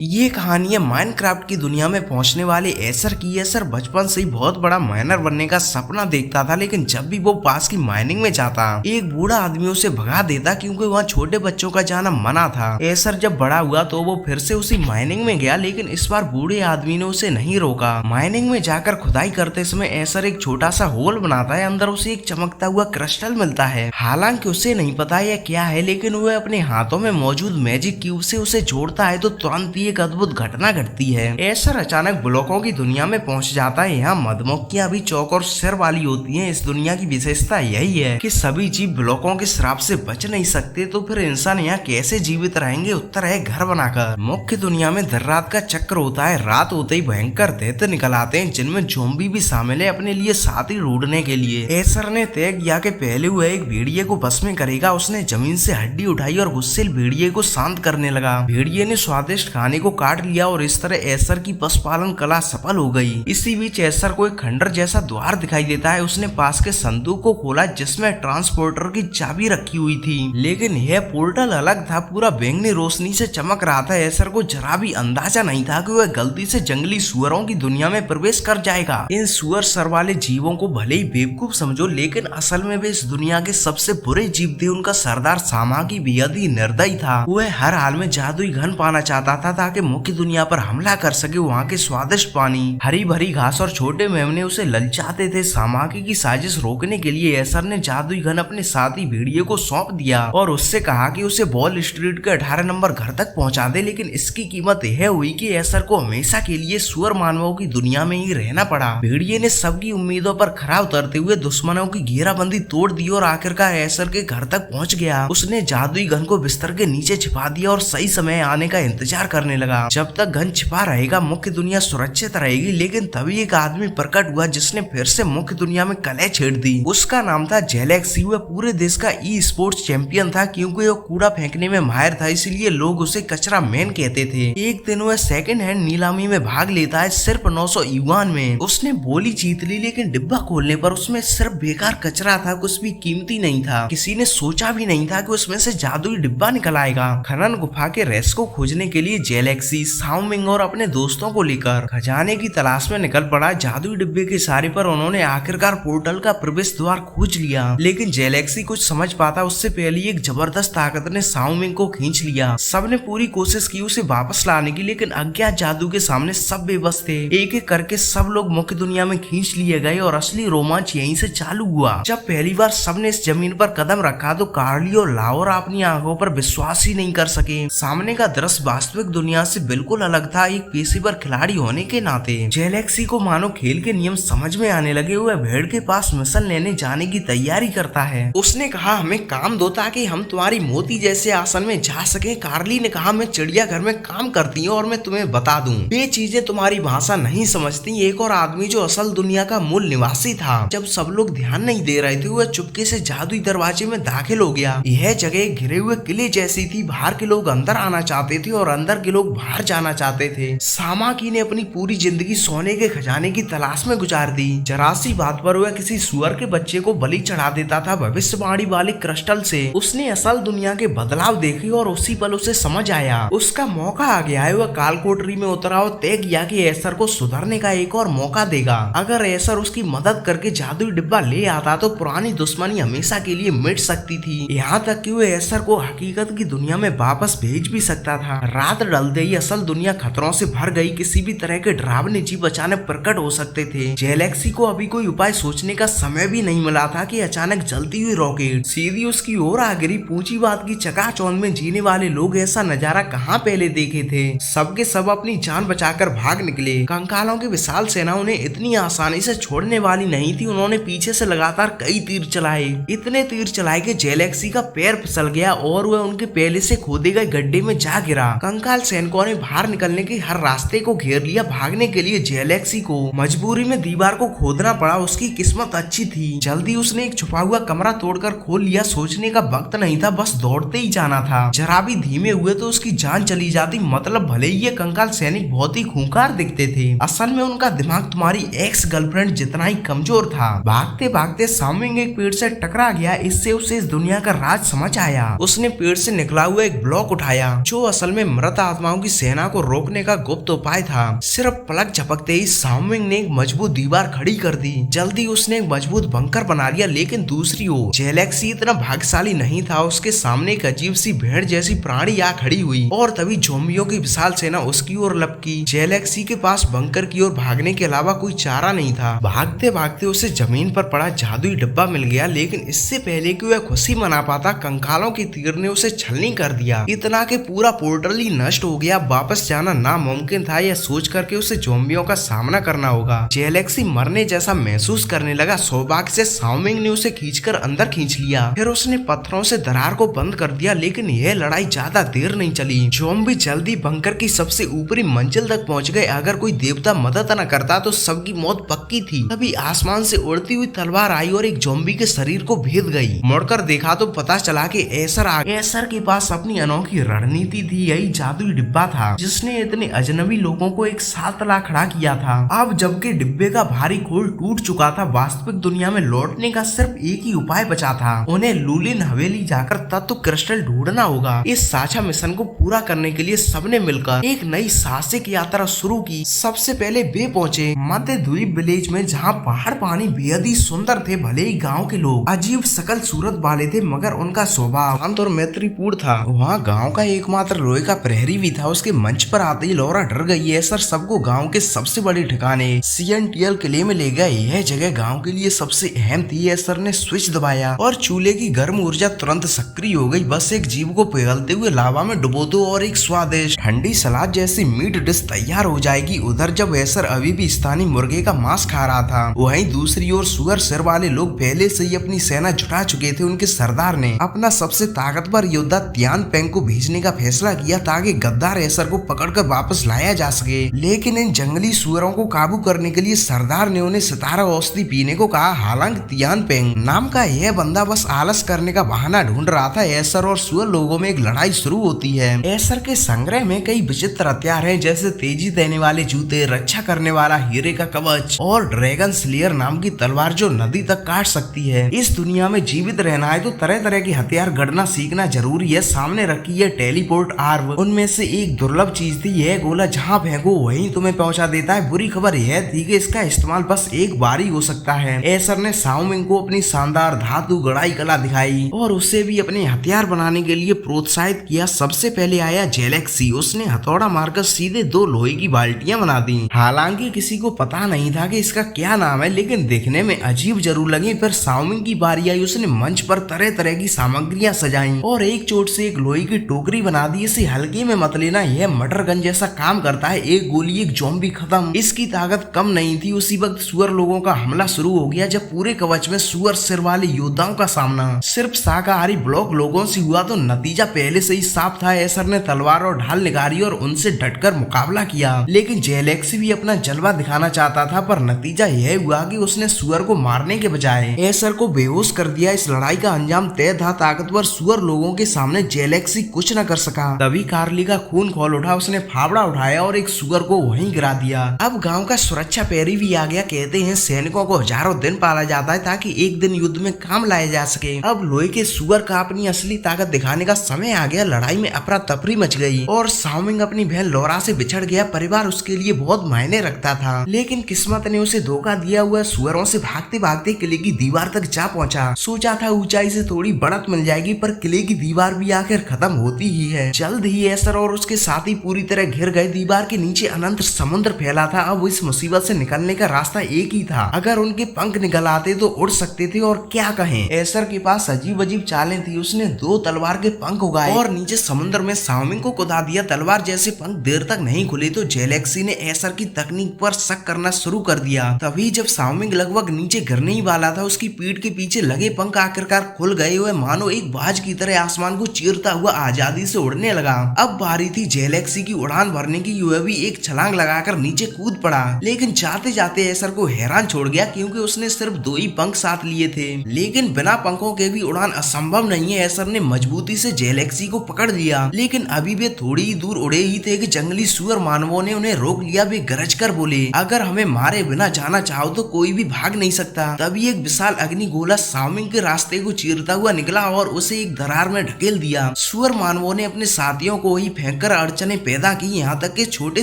ये कहानी है माइनक्राफ्ट की दुनिया में पहुंचने वाले एसर की। एसर बचपन से ही बहुत बड़ा माइनर बनने का सपना देखता था, लेकिन जब भी वो पास की माइनिंग में जाता एक बूढ़ा आदमी उसे भगा देता क्योंकि वहाँ छोटे बच्चों का जाना मना था। एसर जब बड़ा हुआ तो वो फिर से उसी माइनिंग में गया, लेकिन इस बार बूढ़े आदमी ने उसे नहीं रोका। माइनिंग में जाकर खुदाई करते समय एसर एक छोटा सा होल बनाता है, अंदर उसे एक चमकता हुआ क्रिस्टल मिलता है। हालांकि उसे नहीं पता यह क्या है, लेकिन वह अपने हाथों में मौजूद मैजिक क्यूब से उसे जोड़ता है तो तुरंत ही एक अद्भुत घटना घटती है। एसर अचानक ब्लॉकों की दुनिया में पहुंच जाता है। यहाँ मधुमक्खियां भी चौक और सिर वाली होती हैं। इस दुनिया की विशेषता यही है कि सभी जीव ब्लॉकों के श्राप से बच नहीं सकते, तो फिर इंसान यहाँ कैसे जीवित रहेंगे? उत्तर है घर बनाकर। मुख्य दुनिया में दिन रात का चक्र होता है। रात होते ही भयंकर दैत्य निकल आते हैं, जिनमें ज़ॉम्बी भी शामिल है अपने लिए साथी ढूंढने के लिए। एसर ने तय किया कि पहले वह एक भेड़िए को बस में करेगा। उसने जमीन से हड्डी उठाई और गुस्से भेड़िए को शांत करने लगा। भेड़िए ने स्वादिष्ट खाने को काट लिया और इस तरह एसर की पशुपालन कला सफल हो गई। इसी बीच एसर को एक खंडर जैसा द्वार दिखाई देता है। उसने पास के संदूक को खोला जिसमें ट्रांसपोर्टर की चाबी रखी हुई थी, लेकिन यह पोर्टल अलग था, पूरा बैंगनी रोशनी से चमक रहा था। एसर को जरा भी अंदाजा नहीं था कि वह गलती से जंगली सुअरों की दुनिया में प्रवेश कर जाएगा। इन सुअर सर वाले जीवों को भले ही बेवकूफ समझो, लेकिन असल में वे इस दुनिया के सबसे बुरे जीव थे। उनका सरदार सामाकी बेहद ही निर्दयी था। वह हर हाल में जादुई घन पाना चाहता था ताकि मुख्य दुनिया पर हमला कर सके। वहाँ के स्वादिष्ट पानी, हरी भरी घास और छोटे मेमने उसे ललचाते थे। सामाकी की साजिश रोकने के लिए एसर ने जादुई घन अपने साथी भेड़िए को सौंप दिया और उससे कहा कि उसे बॉल स्ट्रीट के 18 नंबर घर तक पहुंचा दे। लेकिन इसकी कीमत यह हुई कि एसर को हमेशा के लिए सुअर मानवों की दुनिया में ही रहना पड़ा। भेड़िए ने सबकी उम्मीदों पर खरा उतरते हुए दुश्मनों की घेराबंदी तोड़ दी और आखिरकार एसर के घर तक पहुंच गया। उसने जादुई घन को बिस्तर के नीचे छिपा दिया और सही समय आने का इंतजार करने लगा। जब तक घन छिपा रहेगा मुख्य दुनिया सुरक्षित रहेगी। लेकिन तभी एक आदमी प्रकट हुआ जिसने फिर से मुख्य दुनिया में कलह छेड़ दी। उसका नाम था जेलेक्सी। वह पूरे देश का ई स्पोर्ट्स चैंपियन था। क्योंकि वो कूड़ा फेंकने में माहिर था, इसलिए लोग उसे कचरा मैन कहते थे। एक दिन वह सेकंड हैंड नीलामी में भाग लेता है, सिर्फ 900 युआन में। उसने बोली जीत ली, लेकिन डिब्बा खोलने पर उसमें सिर्फ बेकार कचरा था, कुछ भी कीमती नहीं था। किसी ने सोचा भी नहीं था कि उसमें से जादुई डिब्बा निकल आएगा। खनन गुफा के रेस को खोजने के लिए जेलेक्सी, साउमिंग और अपने दोस्तों को लेकर खजाने की तलाश में निकल पड़ा। जादुई डिब्बे के सहारे पर उन्होंने आखिरकार पोर्टल का प्रवेश द्वार खोज लिया, लेकिन जेलेक्सी कुछ समझ पाता उससे पहले एक जबरदस्त ताकत ने साउमिंग को खींच लिया। सबने पूरी कोशिश की उसे वापस लाने की, लेकिन अज्ञात जादू के सामने सब बेबस थे। एक एक करके सब लोग मुख्य दुनिया में खींच लिए गए और असली रोमांच यहीं से चालू हुआ। जब पहली बार सबने इस जमीन पर कदम रखा तो कार्ली और लाओरा अपनी आंखों पर विश्वास ही नहीं कर सके। सामने का दृश्य वास्तविक दुनिया से बिल्कुल अलग था। एक पेशेवर खिलाड़ी होने के नाते जेलेक्सी को मानो खेल के नियम समझ में आने लगे। वह भेड़ के पास मिशन लेने जाने की तैयारी करता है। उसने कहा, हमें काम दो ताकि हम तुम्हारी मोती जैसे आसन में जा सके। कार्ली ने कहा, मैं चिड़ियाघर में काम करती हूँ और मैं तुम्हें बता दूं, ये चीजें तुम्हारी भाषा नहीं समझती। एक और आदमी जो असल दुनिया का मूल निवासी था, जब सब लोग ध्यान नहीं दे रहे थे, वह चुपके से जादुई दरवाजे में दाखिल हो गया। यह जगह घिरे हुए किले जैसी थी। बाहर के लोग अंदर आना चाहते थे और अंदर के लोग बाहर जाना चाहते थे। सामाकी ने अपनी पूरी जिंदगी सोने के खजाने की तलाश में गुजार दी। जरा सी बात पर वह किसी सुअर के बच्चे को बलि चढ़ा देता था भविष्यवाणी वाले क्रिस्टल से। उसने असल दुनिया के बदलाव देखे और उसी पल उसे समझ आया उसका मौका आ गया है। वह कालकोठरी में उतरा और तय किया कि एसर को सुधरने का एक और मौका देगा। अगर एसर उसकी मदद करके जादुई डिब्बा ले आता तो पुरानी दुश्मनी हमेशा के लिए मिट सकती थी। यहाँ तक कि वह एसर को हकीकत की दुनिया में वापस भेज भी सकता था। रात ढलते ही असल दुनिया खतरों से भर गई। किसी भी तरह के डरावने जीव अचानक प्रकट हो सकते थे। जेलेक्सी को अभी कोई उपाय सोचने का समय भी नहीं मिला था कि अचानक जलती हुई रॉकेट सीधी उसकी ओर आ गिरी। पूछी बात की चकाचौंध में जीने वाले लोग ऐसा नजारा कहाँ पहले देखे थे। सबके सब अपनी जान बचाकर भाग निकले। कंकालों की विशाल सेना उन्हें इतनी आसानी से छोड़ने वाली नहीं थी। उन्होंने पीछे से लगातार कई तीर चलाए। इतने तीर चलाए कि जेलेक्सी का पैर फिसल गया और वह उनके पहले से खोदे गए गड्ढे में जा गिरा। कंकाल सैनिकों ने बाहर निकलने के हर रास्ते को घेर लिया। भागने के लिए जेलेक्सी को मजबूरी में दीवार को खोदना पड़ा। उसकी किस्मत अच्छी थी, जल्दी उसने एक छुपा हुआ कमरा तोड़कर खोल लिया। सोचने का वक्त नहीं था, बस दौड़ते ही जाना था। जरा भी धीमे हुए तो उसकी जान चली जाती। मतलब भले ही ये कंकाल सैनिक बहुत ही खूंखार दिखते थे, असल में उनका दिमाग तुम्हारी एक्स गर्लफ्रेंड जितना ही कमजोर था। भागते भागते सामिंग एक पेड़ से टकरा गया। इससे उसे इस दुनिया का राज समझ आया। उसने पेड़ से निकला हुआ एक ब्लॉक उठाया जो असल में मृत आत्मा आत्माओं की सेना को रोकने का गुप्त उपाय था। सिर्फ पलक झपकते ही साओमिंग ने एक मजबूत दीवार खड़ी कर दी। जल्दी उसने एक मजबूत बंकर बना लिया, लेकिन दूसरी ओर जेलेक्सी इतना भाग्यशाली नहीं था। उसके सामने एक अजीब सी भेड़ जैसी प्राणी आ खड़ी हुई और तभी ज़ॉम्बियों की विशाल सेना उसकी ओर लपकी। जेलेक्सी के पास बंकर की ओर भागने के अलावा कोई चारा नहीं था। भागते भागते उसे जमीन पर पड़ा जादुई डिब्बा मिल गया, लेकिन इससे पहले कि वह खुशी मना पाता, कंकालों के तीर ने उसे छलनी कर दिया। इतना कि पूरा पोर्टल ही नष्ट हो गया। वापस जाना नामुमकिन था। यह सोच करके उसे ज़ॉम्बियों का सामना करना होगा। जेलेक्सी मरने जैसा महसूस करने लगा। सौभाग्य से साओमिंग ने उसे खींचकर अंदर खींच लिया। फिर उसने पत्थरों से दरार को बंद कर दिया, लेकिन यह लड़ाई ज्यादा देर नहीं चली। ज़ॉम्बी जल्दी बंकर की सबसे ऊपरी मंजिल तक पहुंच गए। अगर कोई देवता मदद न करता तो सबकी मौत पक्की थी। तभी आसमान से उड़ती हुई तलवार आई और एक ज़ॉम्बी के शरीर को भेद गई। मुड़कर देखा तो पता चला कि एसर के पास अपनी अनोखी रणनीति थी। यही जादुई डिब्बा था जिसने इतने अजनबी लोगों को एक साथ ला खड़ा किया था। अब जबकि डिब्बे का भारी खोल टूट चुका था, वास्तविक दुनिया में लौटने का सिर्फ एक ही उपाय बचा था। उन्हें लुलिन हवेली जाकर तत्व क्रिस्टल ढूंढना होगा। इस साझा मिशन को पूरा करने के लिए सबने मिलकर एक नई साहसिक यात्रा शुरू की। सबसे पहले वे पहुंचे मध्य द्वीप विलेज में, जहां पहाड़ पानी बेहद ही सुंदर थे। भले ही गांव के लोग अजीब शकल सूरत वाले थे, मगर उनका स्वभाव शांत और मैत्रीपूर्ण था। वहाँ गांव का एकमात्र लोहे का प्रहरी भी था। उसके मंच पर आते ही लौरा डर गई है। सर सबको गांव के सबसे बड़े ठिकाने CNTL किले में ले गए। यह जगह गांव के लिए सबसे अहम थी। एसर ने स्विच दबाया और चूल्हे की गर्म ऊर्जा तुरंत सक्रिय हो गई। बस एक जीव को पिघलते हुए लावा में डुबो दो और एक स्वादिष्ट ठंडी सलाद जैसी मीट डिश तैयार हो जाएगी। उधर जब एसर अभी भी स्थानीय मुर्गे का मांस खा रहा था, वहीं दूसरी ओर सुअर सिर वाले लोग पहले से ही अपनी सेना जुटा चुके थे। उनके सरदार ने अपना सबसे ताकतवर योद्धा तियान पेंग को भेजने का फैसला किया ताकि गद्दार एसर को पकड़कर वापस लाया जा सके। लेकिन इन जंगली सुअरों को काबू करने के लिए सरदार ने उन्हें सितारा औषधि पीने को कहा। हालांकि तियान पेंग नाम का यह बंदा बस आलस करने का बहाना ढूंढ रहा था। एसर और सुअर लोगों में एक लड़ाई शुरू होती है। एसर के संग्रह में कई विचित्र हथियार हैं, जैसे तेजी देने वाले जूते, रक्षा करने वाला हीरे का कवच और ड्रैगन स्लेयर नाम की तलवार जो नदी तक काट सकती है। इस दुनिया में जीवित रहना है तो तरह तरह के हथियार गढ़ना सीखना जरूरी है। सामने रखी है टेलीपोर्ट आर्म। उनमें से एक दुर्लभ चीज थी। यह गोला जहाँ फेंको वहीं तुम्हें पहुंचा देता है। बुरी खबर यह थी कि इसका इस्तेमाल बस एक बार ही हो सकता है। एसर ने साओमिंग को अपनी शानदार धातु गढ़ाई कला दिखाई और उसे भी अपने हथियार बनाने के लिए प्रोत्साहित किया। सबसे पहले आया जेलेक्सी। उसने हथौड़ा मारकर सीधे 2 लोहे की बाल्टियां बना दी। हालांकि किसी को पता नहीं था कि इसका क्या नाम है, लेकिन देखने में अजीब जरूर लगी। फिर साओमिंग की बारी आई। उसने मंच पर तरह तरह की सामग्रियां सजाई और एक चोट से एक लोहे की टोकरी बना दी। इसे हल्के में मत लेना, यह मटर गन जैसा काम करता है। एक गोली एक ज़ॉम्बी खत्म। इसकी ताकत कम नहीं थी। उसी वक्त सुअर लोगों का हमला शुरू हो गया। जब पूरे कवच में सुअर सिर वाले योद्धाओं का सामना सिर्फ शाकाहारी ब्लॉक लोगों से हुआ तो नतीजा पहले से ही साफ था। एसर ने तलवार और ढाल निकाली और उनसे डटकर मुकाबला किया। लेकिन जेलेक्सी भी अपना जलवा दिखाना चाहता था, पर नतीजा यह हुआ कि उसने सुअर को मारने के बजाय एसर को बेहोश कर दिया। इस लड़ाई का अंजाम तय था। ताकतवर सुअर लोगों के सामने जेलेक्सी कुछ न कर सका। तभी कार्ली का खून खौल उठा। उसने फावड़ा उठाया और एक सुअर को वहीं गिरा दिया। अब गांव का सुरक्षा पैरी भी आ गया। कहते हैं सैनिकों को हजारों दिन पाला जाता है ताकि एक दिन युद्ध में काम लाया जा सके। अब लोहे के सुअर का अपनी असली ताकत दिखाने का समय आ गया। लड़ाई में अफरा तफरी मच गई और साओमिंग अपनी बहन लौरा से बिछड़ गया। परिवार उसके लिए बहुत मायने रखता था, लेकिन किस्मत ने उसे धोखा दिया। हुआ सुअरों से भागते भागते किले की दीवार तक जा पहुंचा। सोचा था ऊंचाई से थोड़ी बढ़त मिल जाएगी, पर किले की दीवार भी आखिर खत्म होती ही है। जल्द ही एसर और उसके साथी पूरी तरह घिर गए। दीवार के नीचे अनंत समुद्र फैला था। अब इस मुसीबत से निकलने का रास्ता एक ही था। अगर उनके पंख निकल आते तो उड़ सकते थे, और क्या कहें, एसर के पास अजीब अजीब चालें थी। उसने 2 तलवार के पंख उगाए और नीचे समुद्र में साओमिंग को कुदा दिया। तलवार जैसे पंख देर तक नहीं खुले तो जेलेक्सी ने एसर की तकनीक पर शक करना शुरू कर दिया। तभी जब साओमिंग लगभग नीचे गिरने ही वाला था, उसकी पीठ के पीछे लगे पंख आखिरकार खुल गए। हुए मानो एक बाज की तरह आसमान को चीरता हुआ आजादी से उड़ने लगा। अब बारी थी जेलेक्सी की उड़ान भरने की। वह भी एक छलांग लगाकर नीचे कूद पड़ा, लेकिन जाते जाते एसर को हैरान छोड़ गया, क्योंकि उसने सिर्फ 2 ही पंख साथ लिए थे। लेकिन बिना पंखों के भी उड़ान असंभव नहीं है। एसर ने मजबूती से जेलेक्सी को पकड़ लिया, लेकिन अभी वे थोड़ी ही दूर उड़े ही थे कि जंगली सुअर मानवों ने उन्हें रोक लिया। वे गरज कर बोले, अगर हमें मारे बिना जाना चाहो तो कोई भी भाग नहीं सकता। तभी एक विशाल अग्नि गोला साओमिंग के रास्ते को चीरता हुआ निकला और उसे एक दरार में ढकेल दिया। सुअर मानवों ने अपने साथियों को ही फेंक भयंकर अड़चने पैदा की। यहाँ तक कि छोटे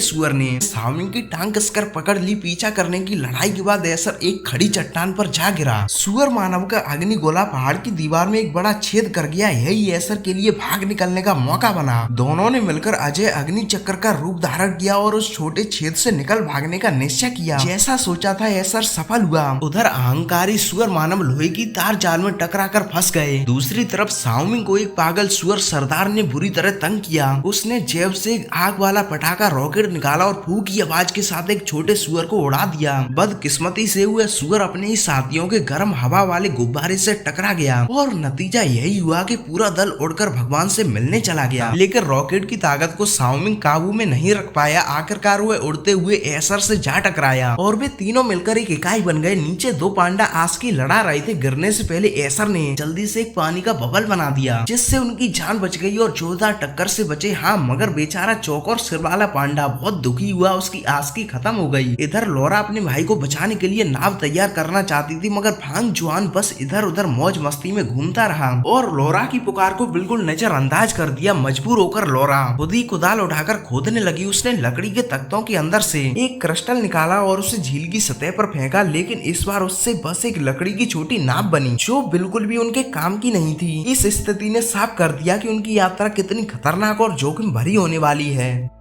सुअर ने शाओमिंग की टांग कसकर पकड़ ली। पीछा करने की लड़ाई के बाद एसर एक खड़ी चट्टान पर जा गिरा। सुअर मानव का अग्नि गोला पहाड़ की दीवार में एक बड़ा छेद कर गया। यही एसर के लिए भाग निकलने का मौका बना। दोनों ने मिलकर अजय अग्नि चक्र का रूप धारण किया और उस छोटे छेद से निकल भागने का निश्चय किया। जैसा सोचा था एसर सफल हुआ। उधर अहंकारी सुअर मानव लोहे की तार जाल में टकराकर फंस गए। दूसरी तरफ शाओमिंग को एक पागल सुअर सरदार ने बुरी तरह तंग किया। उसने जेब से आग वाला पटाखा रॉकेट निकाला और फू की आवाज के साथ एक छोटे सुअर को उड़ा दिया। बदकिस्मती से हुए सुअर अपने ही साथियों के गर्म हवा वाले गुब्बारे से टकरा गया और नतीजा यही हुआ कि पूरा दल उड़कर भगवान से मिलने चला गया। लेकिन रॉकेट की ताकत को शाओमिंग काबू में नहीं रख पाया। आखिरकार वह उड़ते हुए एसर से जा टकराया और वे तीनों मिलकर एक इकाई बन गए। नीचे दो पांडा आस की लड़ा रहे थे। गिरने से पहले एसर ने जल्दी से एक पानी का बबल बना दिया जिससे उनकी जान बच गई और जोरदार टक्कर से बचे। हाँ, मगर बेचारा चौकोर सिर वाला पांडा बहुत दुखी हुआ। उसकी आस की खत्म हो गई। इधर लोरा अपने भाई को बचाने के लिए नाव तैयार करना चाहती थी, मगर फांग जुआन बस इधर उधर मौज मस्ती में घूमता रहा और लोरा की पुकार को बिल्कुल नजरअंदाज कर दिया। मजबूर होकर लोरा खुद ही कुदाल उठाकर खोदने लगी। उसने लकड़ी के तख्तों के अंदर से एक क्रिस्टल निकाला और उसे झील की सतह पर फेंका, लेकिन इस बार उससे बस एक लकड़ी की छोटी नाव बनी जो बिल्कुल भी उनके काम की नहीं थी। इस स्थिति ने साफ कर दिया कि उनकी यात्रा कितनी खतरनाक और जोखिम भरी होने वाली है।